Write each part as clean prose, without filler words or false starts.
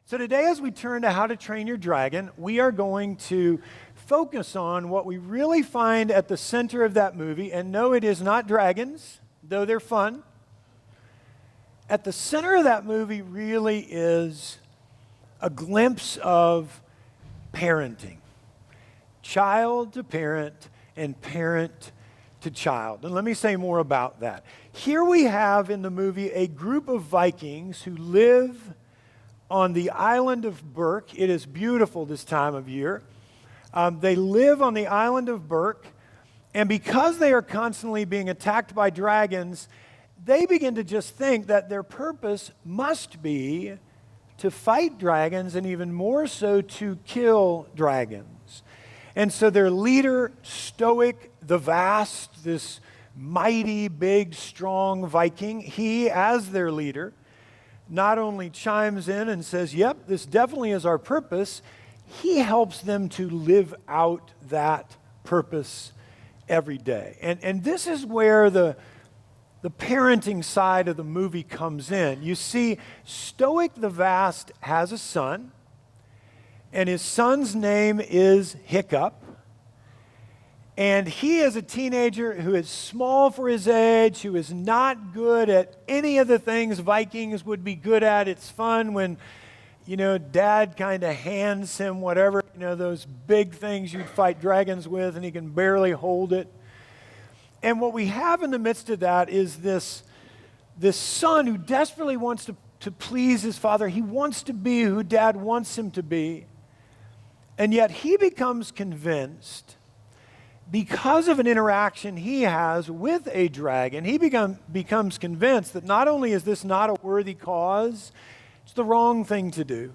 So today, as we turn to How to Train Your Dragon, we are going to focus on what we really find at the center of that movie. And no, it is not dragons, though they're fun. At the center of that movie really is a glimpse of parenting. Child to parent and parent to child. And let me say more about that. Here we have in the movie a group of Vikings who live on the island of Berk. It is beautiful this time of year. They live on the island of Berk, and because they are constantly being attacked by dragons, they begin to just think that their purpose must be to fight dragons, and even more so to kill dragons. And so their leader, Stoic the Vast, this mighty, big, strong Viking, he, as their leader, not only chimes in and says, yep, this definitely is our purpose, he helps them to live out that purpose every day. And this is where the parenting side of the movie comes in. You see, Stoic the Vast has a son, and his son's name is Hiccup. And he is a teenager who is small for his age, who is not good at any of the things Vikings would be good at. It's fun when, Dad kind of hands him whatever, those big things you'd fight dragons with, and he can barely hold it. And what we have in the midst of that is this son who desperately wants to please his father. He wants to be who Dad wants him to be. And yet he becomes convinced, because of an interaction he has with a dragon, he becomes convinced that not only is this not a worthy cause, it's the wrong thing to do.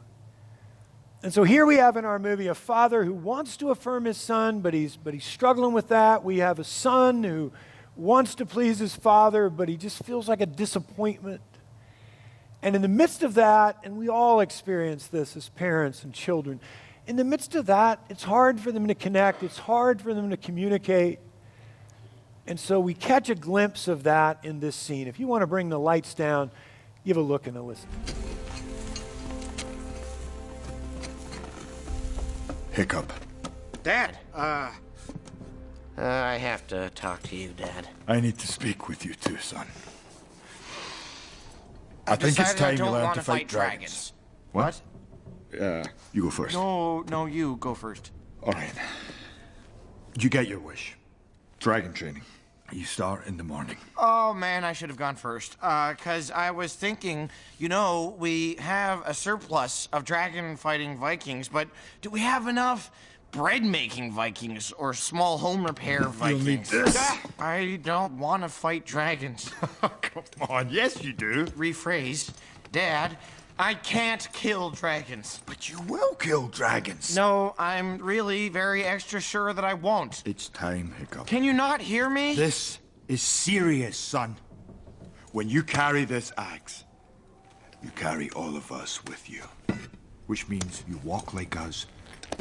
And so here we have in our movie a father who wants to affirm his son, but he's struggling with that. We have a son who wants to please his father, but he just feels like a disappointment. And in the midst of that, and we all experience this as parents and children, in the midst of that, it's hard for them to connect. It's hard for them to communicate. And so we catch a glimpse of that in this scene. If you want to bring the lights down, give a look and a listen. Hiccup. Dad, I have to talk to you, Dad. I need to speak with you too, son. I think it's time you learn to fight dragons. What? You go first. No, you go first. All right. You get your wish. Dragon training. You start in the morning. Oh, man, I should have gone first. 'Cause I was thinking, we have a surplus of dragon-fighting Vikings, but do we have enough bread-making Vikings or small home repair Vikings? You'll need this. I don't want to fight dragons. Come on, yes you do. Rephrase. Dad, I can't kill dragons. But you will kill dragons. No, I'm really very extra sure that I won't. It's time, Hiccup. Can you not hear me? This is serious, son. When you carry this axe, you carry all of us with you. Which means you walk like us,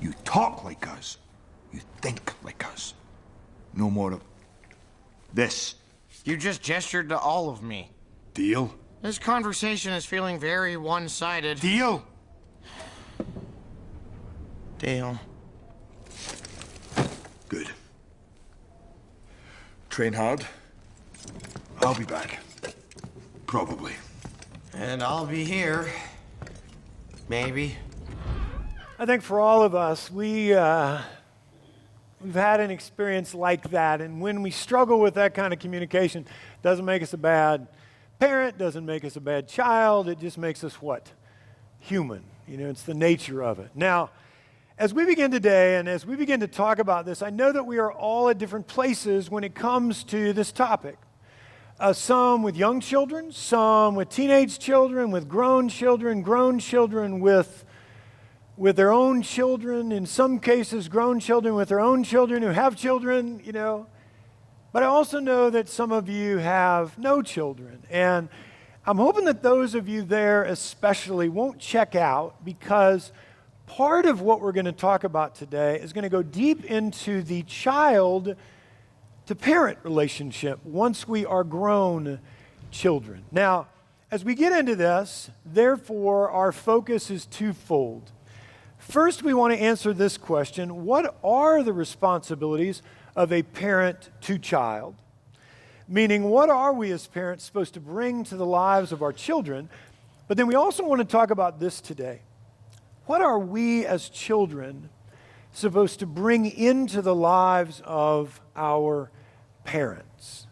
you talk like us, you think like us. No more of this. You just gestured to all of me. Deal? This conversation is feeling very one-sided. Deal? Deal. Good. Train hard. I'll be back. Probably. And I'll be here. Maybe. I think for all of us, we've had an experience like that, and when we struggle with that kind of communication, it doesn't make us a bad parent, doesn't make us a bad child. It just makes us what? Human. It's the nature of it. Now, as we begin today and as we begin to talk about this, I know that we are all at different places when it comes to this topic. Some with young children, some with teenage children, with grown children with their own children, in some cases grown children with their own children who have children, But I also know that some of you have no children, and I'm hoping that those of you there especially won't check out, because part of what we're going to talk about today is going to go deep into the child to parent relationship once we are grown children. Now, as we get into this, therefore, our focus is twofold. First, we want to answer this question: what are the responsibilities of a parent to child? Meaning, what are we as parents supposed to bring to the lives of our children? But then we also want to talk about this today. What are we as children supposed to bring into the lives of our parents?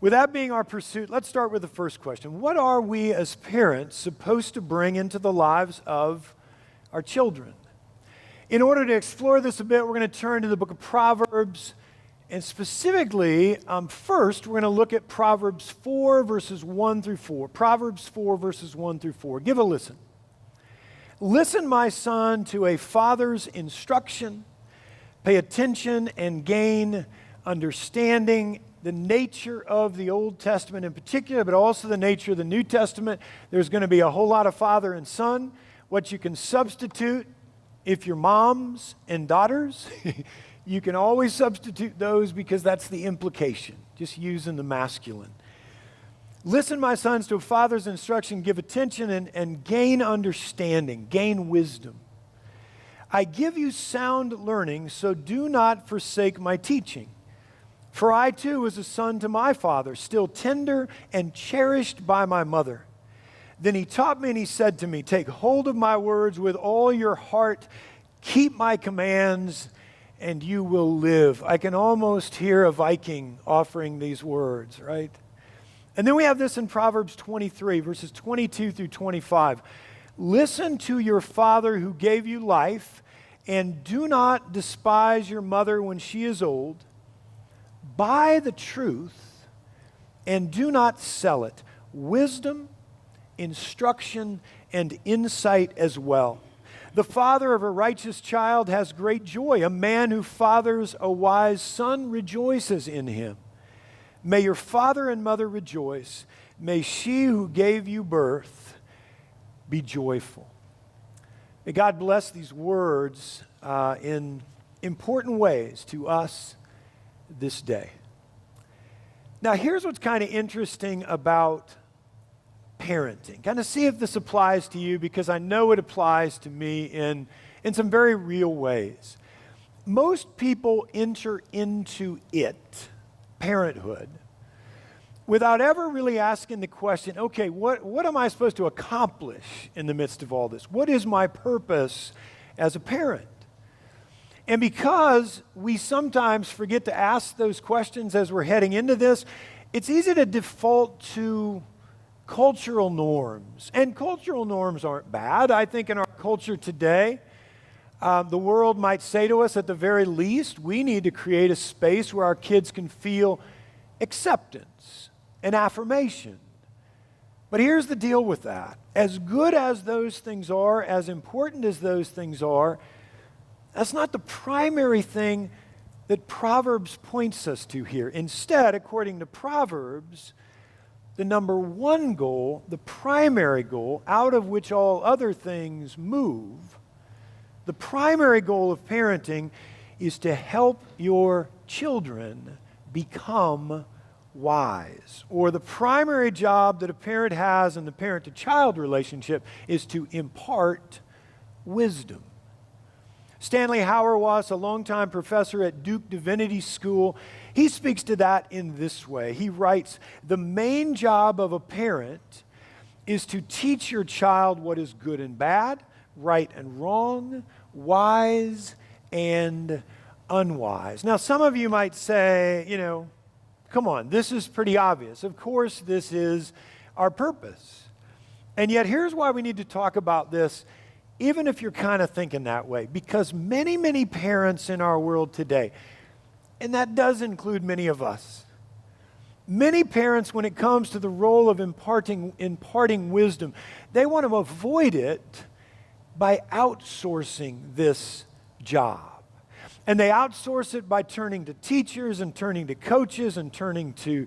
With that being our pursuit, let's start with the first question. What are we as parents supposed to bring into the lives of our children? In order to explore this a bit, we're going to turn to the book of Proverbs. And specifically, first, we're going to look at Proverbs 4, verses 1 through 4. Proverbs 4, verses 1 through 4. Give a listen. Listen, my son, to a father's instruction. Pay attention and gain understanding. The nature of the Old Testament in particular, but also the nature of the New Testament. There's going to be a whole lot of father and son. What you can substitute, if you're moms and daughters, you can always substitute those because that's the implication, just using the masculine. Listen, my sons, to a father's instruction, give attention and gain understanding, gain wisdom. I give you sound learning, so do not forsake my teaching. For I too was a son to my father, still tender and cherished by my mother. Then he taught me and he said to me, take hold of my words with all your heart, keep my commands, and you will live. I can almost hear a Viking offering these words, right? And then we have this in Proverbs 23, verses 22 through 25. Listen to your father who gave you life, and do not despise your mother when she is old. Buy the truth, and do not sell it. Wisdom, instruction, and insight as well. The father of a righteous child has great joy. A man who fathers a wise son rejoices in him. May your father and mother rejoice. May she who gave you birth be joyful. May God bless these words in important ways to us this day. Now, here's what's kind of interesting about parenting. Kind of see if this applies to you, because I know it applies to me in some very real ways. Most people enter into parenthood, without ever really asking the question, okay, what am I supposed to accomplish in the midst of all this? What is my purpose as a parent? And because we sometimes forget to ask those questions as we're heading into this, it's easy to default to cultural norms. And cultural norms aren't bad. I think in our culture today, the world might say to us, at the very least, we need to create a space where our kids can feel acceptance and affirmation. But here's the deal with that. As good as those things are, as important as those things are, that's not the primary thing that Proverbs points us to here. Instead, according to Proverbs, the number one goal, the primary goal, out of which all other things move, the primary goal of parenting is to help your children become wise. Or the primary job that a parent has in the parent-to-child relationship is to impart wisdom. Stanley Hauerwas, a longtime professor at Duke Divinity School, he speaks to that in this way. He writes, the main job of a parent is to teach your child what is good and bad, right and wrong, wise and unwise. Now, some of you might say, come on, this is pretty obvious. Of course, this is our purpose. And yet, here's why we need to talk about this, even if you're kind of thinking that way. Because many, many parents in our world today, and that does include many of us, many parents, when it comes to the role of imparting wisdom, they want to avoid it by outsourcing this job. And they outsource it by turning to teachers and turning to coaches and turning to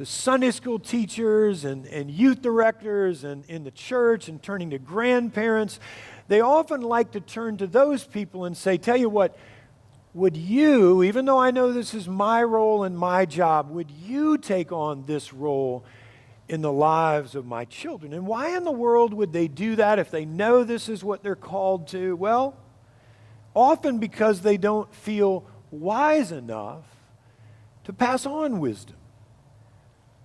Sunday school teachers and youth directors and in the church and turning to grandparents. They often like to turn to those people and say, tell you what, would you, even though I know this is my role and my job, would you take on this role in the lives of my children. And why in the world would they do that if they know this is what they're called to? Well, often because they don't feel wise enough to pass on wisdom.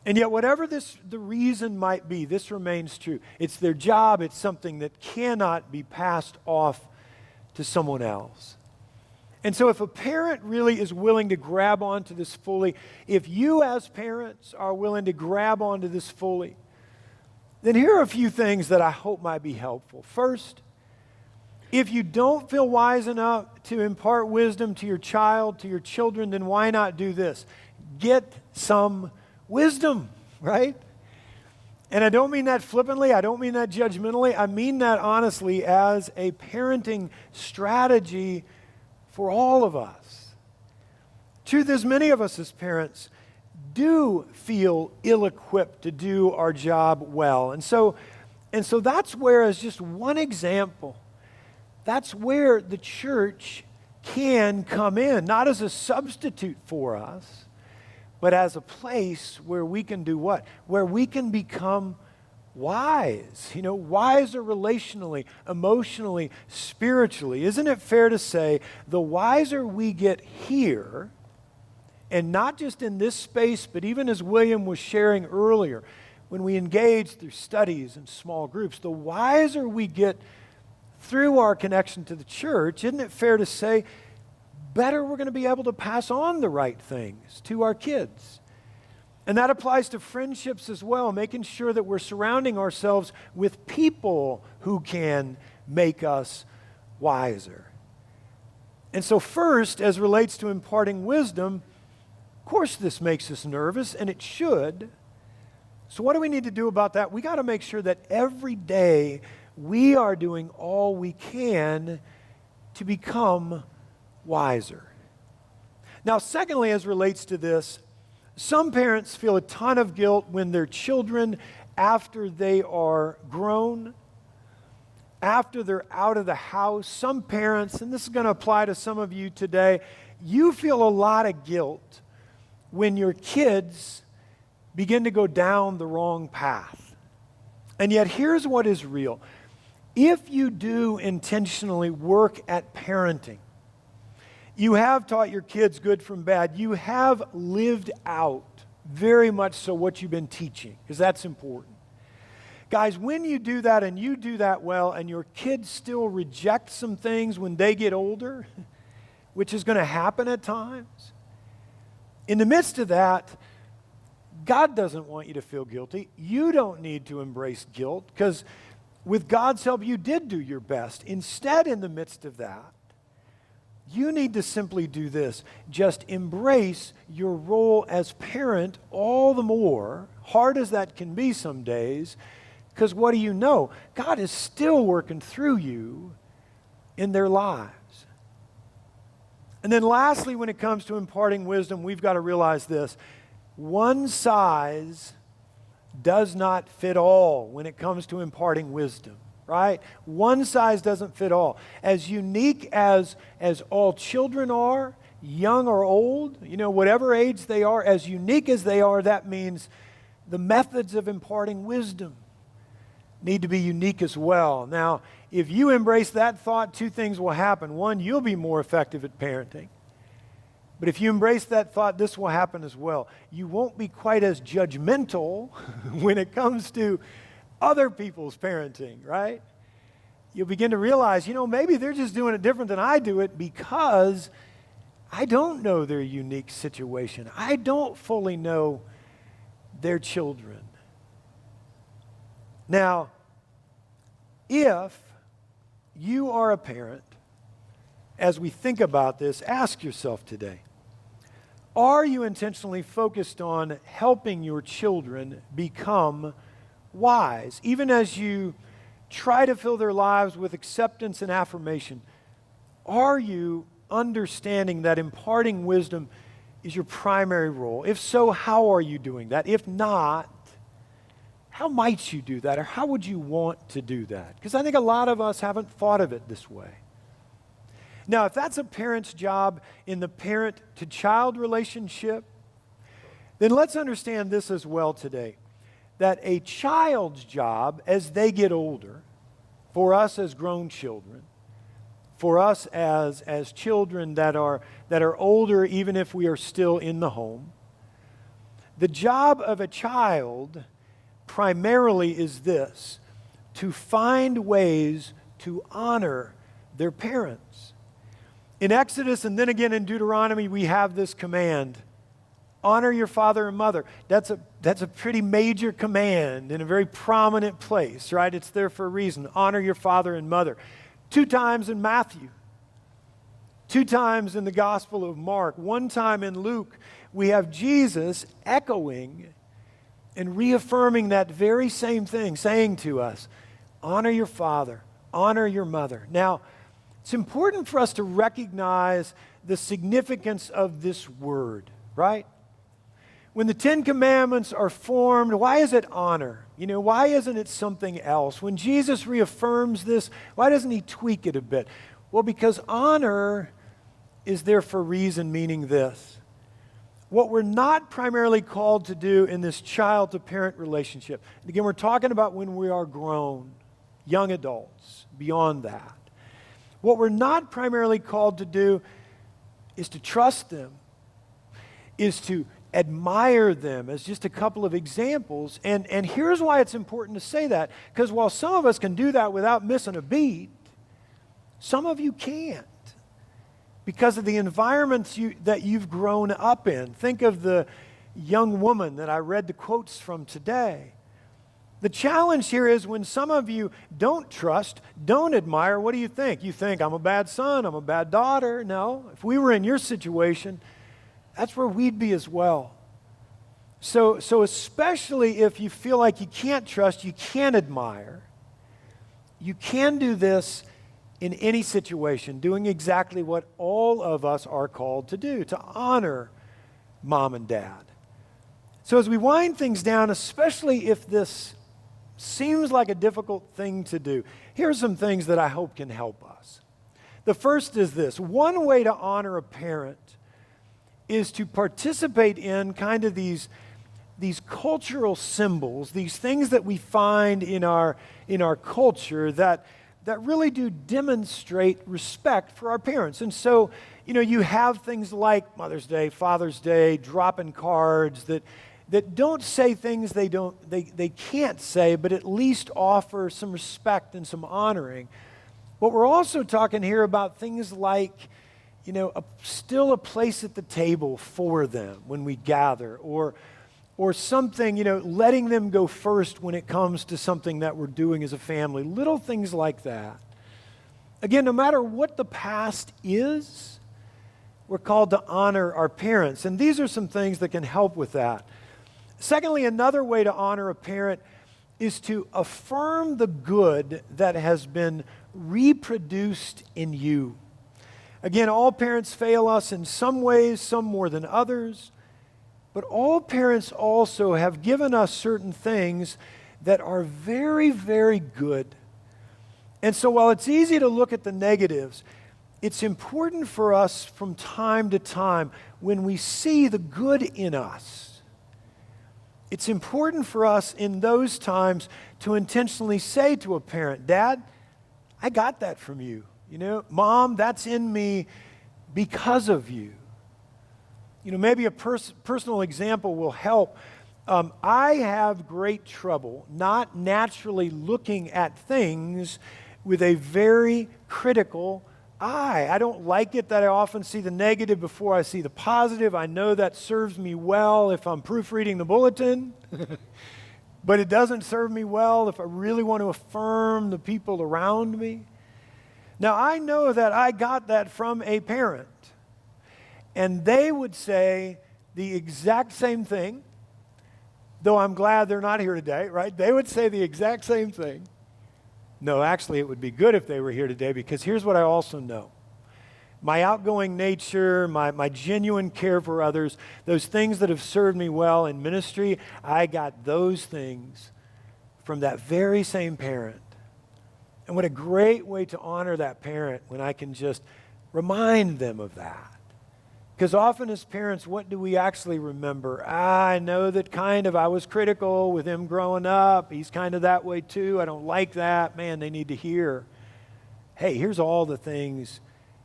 And yet, whatever the reason might be, this remains true. It's their job. It's something that cannot be passed off to someone else. And so if a parent really is willing to grab onto this fully, if you as parents are willing to grab onto this fully, then here are a few things that I hope might be helpful. First, if you don't feel wise enough to impart wisdom to your child, to your children, then why not do this? Get some wisdom, right? And I don't mean that flippantly. I don't mean that judgmentally. I mean that honestly as a parenting strategy for all of us. Truth is, many of us as parents do feel ill-equipped to do our job well. And so that's where, as just one example, that's where the church can come in, not as a substitute for us, but as a place where we can do what? Where we can become wise, wiser relationally, emotionally, spiritually. Isn't it fair to say the wiser we get here, and not just in this space, but even as William was sharing earlier, when we engage through studies and small groups, the wiser we get through our connection to the church, isn't it fair to say better we're going to be able to pass on the right things to our kids? And that applies to friendships as well, making sure that we're surrounding ourselves with people who can make us wiser. And so first, as relates to imparting wisdom, of course this makes us nervous, and it should. So what do we need to do about that? We got to make sure that every day we are doing all we can to become wiser. Now, secondly, as relates to this, some parents feel a ton of guilt when their children, after they are grown, after they're out of the house, some parents, and this is going to apply to some of you today, you feel a lot of guilt when your kids begin to go down the wrong path. And yet, here's what is real. If you do intentionally work at parenting, you have taught your kids good from bad. You have lived out very much so what you've been teaching, because that's important. Guys, when you do that and you do that well, and your kids still reject some things when they get older, which is going to happen at times, in the midst of that, God doesn't want you to feel guilty. You don't need to embrace guilt, because with God's help, you did do your best. Instead, in the midst of that, you need to simply do this. Just embrace your role as parent all the more, hard as that can be some days, because what do you know? God is still working through you in their lives. And then lastly, when it comes to imparting wisdom, we've got to realize this. One size does not fit all when it comes to imparting wisdom. Right? One size doesn't fit all. As unique as all children are, young or old, whatever age they are, as unique as they are, that means the methods of imparting wisdom need to be unique as well. Now, if you embrace that thought, two things will happen. One, you'll be more effective at parenting. But if you embrace that thought, this will happen as well. You won't be quite as judgmental when it comes to other people's parenting, right? You'll begin to realize, maybe they're just doing it different than I do it because I don't know their unique situation. I don't fully know their children. Now, if you are a parent, as we think about this, ask yourself today, are you intentionally focused on helping your children become wise, even as you try to fill their lives with acceptance and affirmation? Are you understanding that imparting wisdom is your primary role? If so, how are you doing that? If not, how might you do that, or how would you want to do that? Because I think a lot of us haven't thought of it this way. Now, if that's a parent's job in the parent-to-child relationship, then let's understand this as well today. that a child's job as they get older, for us as grown children, for us as children that are older even if we are still in the home, the job of a child primarily is this: to find ways to honor their parents. In Exodus and then again in Deuteronomy, we have this command: honor your father and mother. That's a pretty major command in a very prominent place, right? It's there for a reason. Honor your father and mother. 2 times in Matthew, 2 times in the Gospel of Mark, 1 time in Luke, we have Jesus echoing and reaffirming that very same thing, saying to us, honor your father, honor your mother. Now, it's important for us to recognize the significance of this word, right? When the 10 Commandments are formed, why is it honor? Why isn't it something else? When Jesus reaffirms this, why doesn't he tweak it a bit? Well, because honor is there for a reason, meaning this: what we're not primarily called to do in this child-to-parent relationship, and again, we're talking about when we are grown, young adults, beyond that. What we're not primarily called to do is to trust them, is to admire them, as just a couple of examples. And here's why it's important to say that. Because while some of us can do that without missing a beat, some of you can't, because of the environments that you've grown up in. Think of the young woman that I read the quotes from today. The challenge here is when some of you don't trust, don't admire, what do you think? You think, I'm a bad son, I'm a bad daughter. No, if we were in your situation, that's where we'd be as well. So especially if you feel like you can't trust, you can't admire, you can do this in any situation, doing exactly what all of us are called to do, to honor mom and dad. So as we wind things down, especially if this seems like a difficult thing to do, here's some things that I hope can help us. The first is this: one way to honor a parent is to participate in kind of these cultural symbols, these things that we find in our culture that really do demonstrate respect for our parents. And so, you have things like Mother's Day, Father's Day, dropping cards that don't say things they can't say, but at least offer some respect and some honoring. But we're also talking here about things like, still a place at the table for them when we gather, or something, letting them go first when it comes to something that we're doing as a family. Little things like that. Again, no matter what the past is, we're called to honor our parents. And these are some things that can help with that. Secondly, another way to honor a parent is to affirm the good that has been reproduced in you. Again, all parents fail us in some ways, some more than others. But all parents also have given us certain things that are very, very good. And so while it's easy to look at the negatives, it's important for us from time to time, when we see the good in us, it's important for us in those times to intentionally say to a parent, Dad, I got that from you. Mom, that's in me because of you. Maybe a personal example will help. I have great trouble not naturally looking at things with a very critical eye. I don't like it that I often see the negative before I see the positive. I know that serves me well if I'm proofreading the bulletin, but it doesn't serve me well if I really want to affirm the people around me. Now, I know that I got that from a parent. And they would say the exact same thing, though I'm glad they're not here today, right? They would say the exact same thing. No, actually, it would be good if they were here today, because here's what I also know. My outgoing nature, my genuine care for others, those things that have served me well in ministry, I got those things from that very same parent. And what a great way to honor that parent when I can just remind them of that. Because often as parents, what do we actually remember? I know that I was critical with him growing up. He's kind of that way too. I don't like that. Man, they need to hear, hey, here's all the things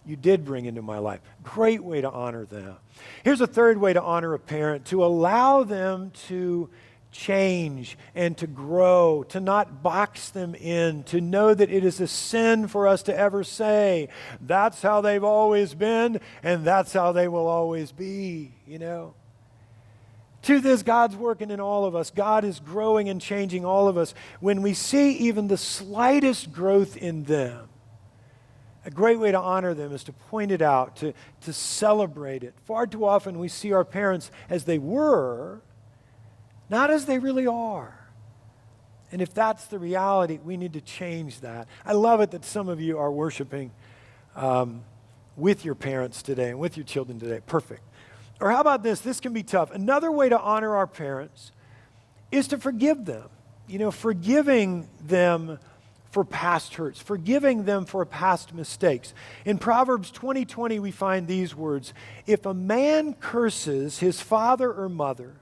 you did bring into my life. Great way to honor them. Here's a third way to honor a parent: to allow them to change and to grow, to not box them in, to know that it is a sin for us to ever say, that's how they've always been and that's how they will always be, Truth is, God's working in all of us. God is growing and changing all of us. When we see even the slightest growth in them, a great way to honor them is to point it out, to celebrate it. Far too often we see our parents as they were, not as they really are. And if that's the reality, we need to change that. I love it that some of you are worshiping with your parents today and with your children today. Perfect. Or how about this? This can be tough. Another way to honor our parents is to forgive them. Forgiving them for past hurts, forgiving them for past mistakes. In Proverbs 20:20, we find these words: if a man curses his father or mother,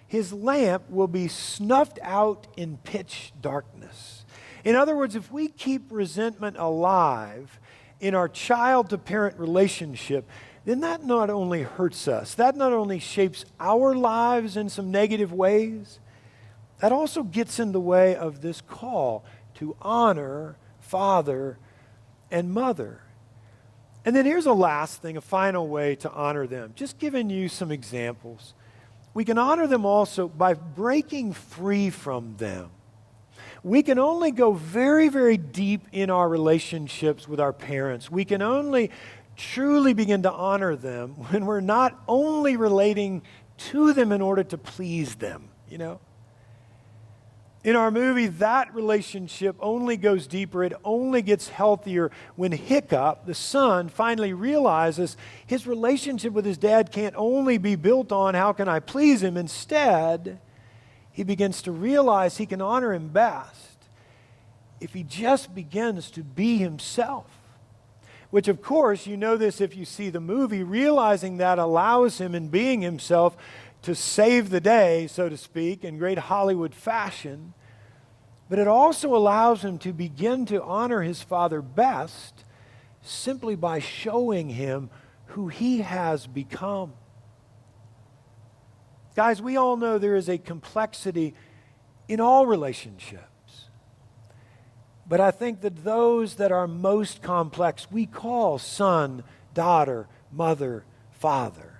his lamp will be snuffed out in pitch darkness. In other words, if we keep resentment alive in our child-to-parent relationship, then that not only hurts us, that not only shapes our lives in some negative ways, that also gets in the way of this call to honor father and mother. And then here's a last thing, a final way to honor them. Just giving you some examples. We can honor them also by breaking free from them. We can only go very, very deep in our relationships with our parents. We can only truly begin to honor them when we're not only relating to them in order to please them, In our movie, that relationship only goes deeper. It only gets healthier when Hiccup, the son, finally realizes his relationship with his dad can't only be built on how can I please him. Instead, he begins to realize he can honor him best if he just begins to be himself. Which, of course, you know this if you see the movie, realizing that allows him in being himself to save the day, so to speak, in great Hollywood fashion. But it also allows him to begin to honor his father best simply by showing him who he has become. Guys, we all know there is a complexity in all relationships. But I think that those that are most complex, we call son, daughter, mother, father.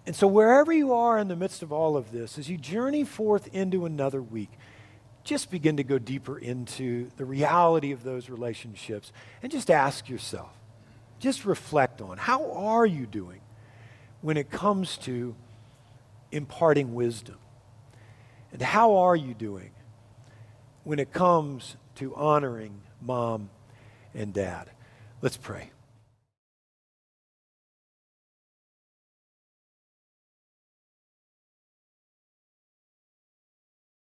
And so wherever you are in the midst of all of this, as you journey forth into another week, just begin to go deeper into the reality of those relationships and just ask yourself, just reflect on, how are you doing when it comes to imparting wisdom? And how are you doing when it comes to honoring mom and dad? Let's pray.